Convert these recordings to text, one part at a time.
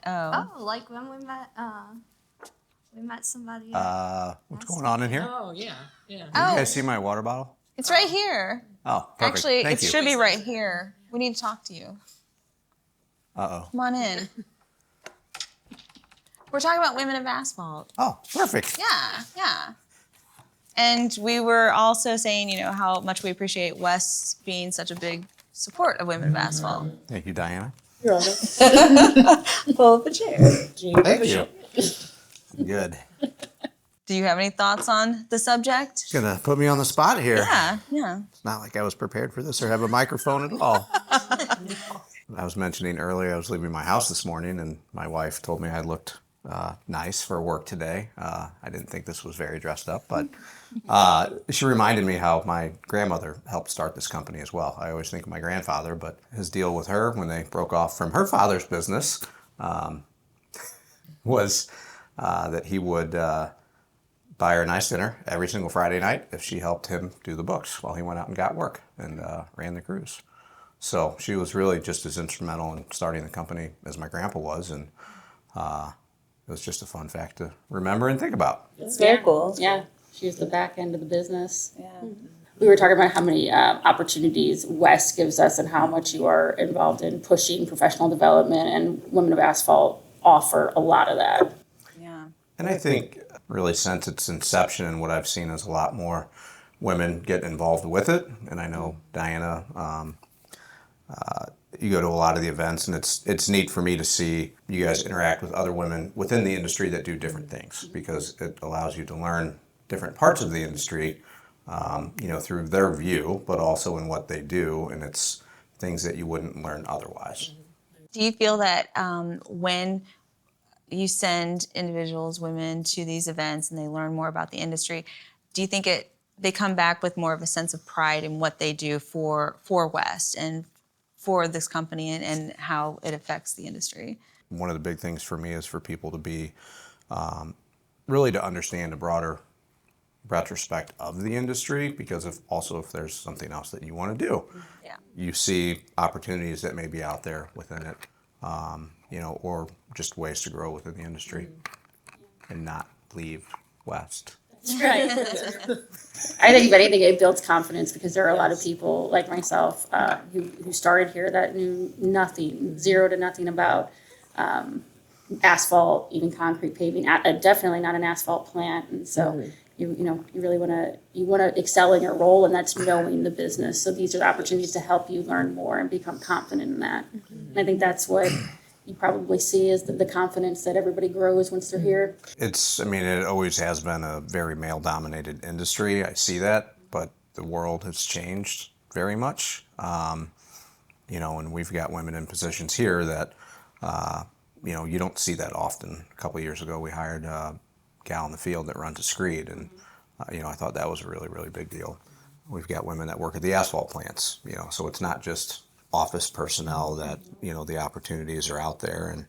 Oh. Oh, like when we met somebody. What's going on in here? Oh, yeah. Did you Oh. guys see my water bottle? It's right here. Oh, perfect. Actually, Thank it you. should be right here. We need to talk to you. Uh-oh. Come on in. We're talking about Women of Asphalt. Oh, perfect. Yeah. And we were also saying, how much we appreciate Wes being such a big support of Women of Asphalt. Thank you, Diana. You're welcome. Pull up a chair. Thank you. Good. Do you have any thoughts on the subject? Gonna put me on the spot here. Yeah. It's not like I was prepared for this or have a microphone at all. I was mentioning earlier I was leaving my house this morning and my wife told me I looked nice for work today. I didn't think this was very dressed up, but she reminded me how my grandmother helped start this company as well. I always think of my grandfather, but his deal with her when they broke off from her father's business was that he would buy her a nice dinner every single Friday night if she helped him do the books while he went out and got work and ran the cruise. So she was really just as instrumental in starting the company as my grandpa was, and it was just a fun fact to remember and think about. It's very cool. Yeah, she was the back end of the business. Yeah. We were talking about how many opportunities West gives us and how much you are involved in pushing professional development, and Women of Asphalt offer a lot of that. Yeah. And I think really since its inception and what I've seen is a lot more women get involved with it. And I know Diana, you go to a lot of the events and it's neat for me to see you guys interact with other women within the industry that do different things because it allows you to learn different parts of the industry, through their view, but also in what they do. And it's things that you wouldn't learn otherwise. Do you feel that when you send individuals, women, to these events and they learn more about the industry, do you think they come back with more of a sense of pride in what they do for West and for this company and how it affects the industry? One of the big things for me is for people to be really to understand a broader retrospect of the industry, because if there's something else that you want to do, you see opportunities that may be out there within it, or just ways to grow within the industry and not leave West. That's right. I think if anything, it builds confidence because there are a lot of people like myself who started here that knew nothing, zero to nothing about asphalt, even concrete paving. Definitely not an asphalt plant, and so you really want to excel in your role, and that's knowing the business. So these are opportunities to help you learn more and become confident in that. And I think that's what you probably see is the confidence that everybody grows once they're here. It always has been a very male-dominated industry. I see that, but the world has changed very much. And we've got women in positions here that, you don't see that often. A couple of years ago, we hired a gal in the field that runs a screed, and, I thought that was a really, really big deal. We've got women that work at the asphalt plants, so it's not just office personnel that, the opportunities are out there. And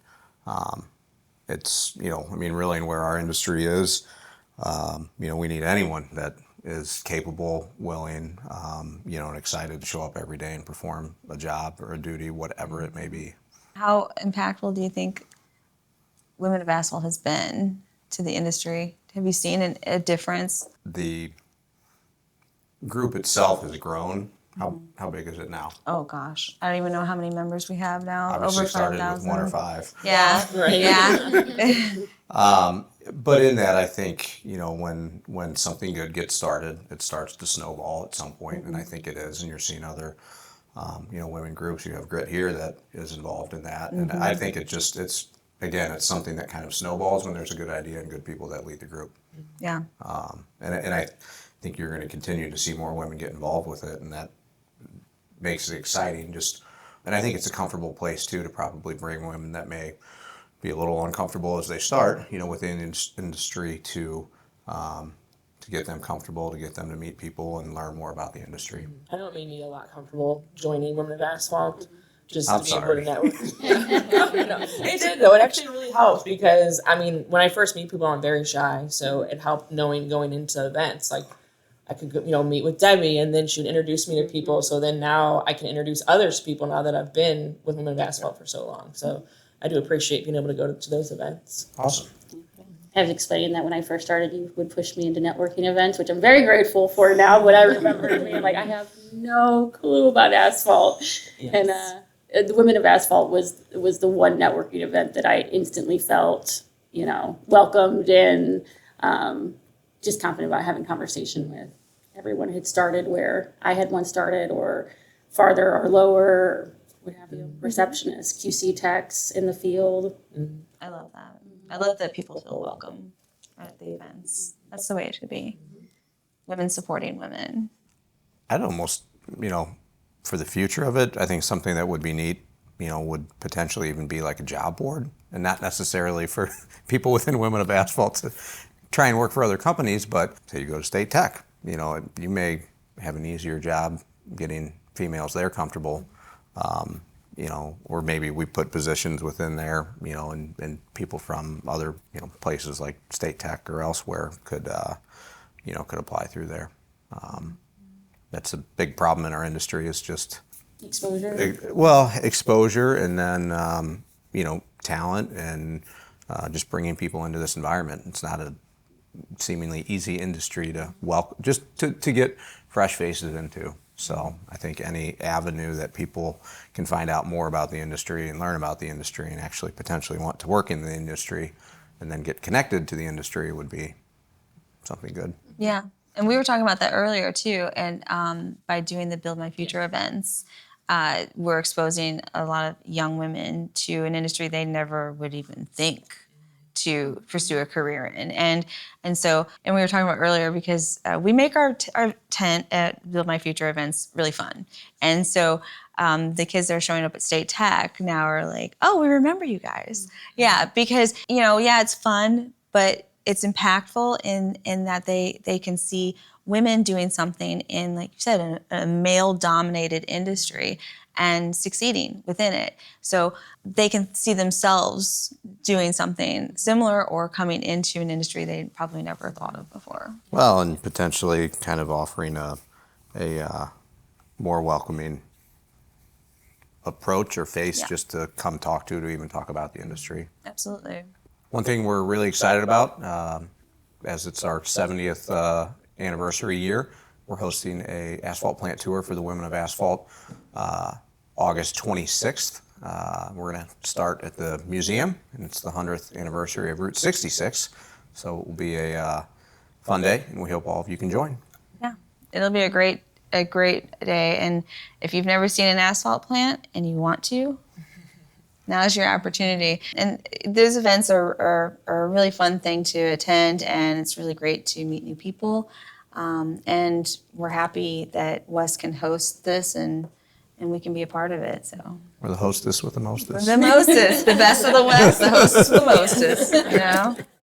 it's, really where our industry is, we need anyone that is capable, willing, and excited to show up every day and perform a job or a duty, whatever it may be. How impactful do you think Women of Asphalt has been to the industry? Have you seen a difference? The group itself has grown. How big is it now? Oh gosh, I don't even know how many members we have now. Obviously Over started 5,000. with 1 or 5. Yeah, Right. Yeah. But in that, I think, when something good gets started, it starts to snowball at some point, and I think it is. And you're seeing other, women groups. You have Grit here that is involved in that, and I think it's something that kind of snowballs when there's a good idea and good people that lead the group. Yeah. And I think you're going to continue to see more women get involved with it, and that makes it exciting. And I think it's a comfortable place too to probably bring women that may be a little uncomfortable as they start, within industry to get them comfortable, to get them to meet people and learn more about the industry. I know it made me a lot comfortable joining Women of Asphalt. Just I'm to be sorry. able to network. No, it did though. It actually really helped because when I first meet people, I'm very shy. So it helped going into events. Like I could meet with Debbie, and then she would introduce me to people. So then now I can introduce others to people now that I've been with Women of Asphalt for so long. So I do appreciate being able to go to those events. Awesome. I was explaining that when I first started, you would push me into networking events, which I'm very grateful for now. But I remember being like, I have no clue about asphalt. Yes. And the Women of Asphalt was the one networking event that I instantly felt, welcomed and just confident about having conversation with. Everyone had started where I had once started, or farther or lower, or what have you. Receptionists, QC techs in the field. I love that. I love that people feel welcome at the events. That's the way it should be. Women supporting women. I'd almost, for the future of it, I think something that would be neat, would potentially even be like a job board, and not necessarily for people within Women of Asphalt to try and work for other companies, but say you go to State Tech, you may have an easier job getting females there comfortable, or maybe we put positions within there, and people from other, places like State Tech or elsewhere could apply through there. That's a big problem in our industry, is just exposure, and then talent, and just bringing people into this environment. It's not a seemingly easy industry to just to get fresh faces into. So I think any avenue that people can find out more about the industry and learn about the industry and actually potentially want to work in the industry and then get connected to the industry would be something good. Yeah. And we were talking about that earlier too. And by doing the Build My Future events, we're exposing a lot of young women to an industry they never would even think to pursue a career in. And we were talking about earlier, because we make our tent at Build My Future events really fun. And so the kids that are showing up at State Tech now are like, oh, we remember you guys. Yeah, because, it's fun, but it's impactful in that they can see women doing something in, like you said, a male-dominated industry and succeeding within it. So they can see themselves doing something similar or coming into an industry they probably never thought of before. Well, and potentially kind of offering a more welcoming approach or face just to come talk to even talk about the industry. Absolutely. One thing we're really excited about, as it's our 70th anniversary year, we're hosting a asphalt plant tour for the Women of Asphalt August 26th. We're going to start at the museum, and it's the 100th anniversary of Route 66. So it will be a fun day, and we hope all of you can join. Yeah, it'll be a great day. And if you've never seen an asphalt plant and you want to, now's your opportunity. And those events are a really fun thing to attend, and it's really great to meet new people. And we're happy that West can host this, and we can be a part of it. So We're the hostess with the mostest. the mostest, the best of the West, the hostess with the mostest,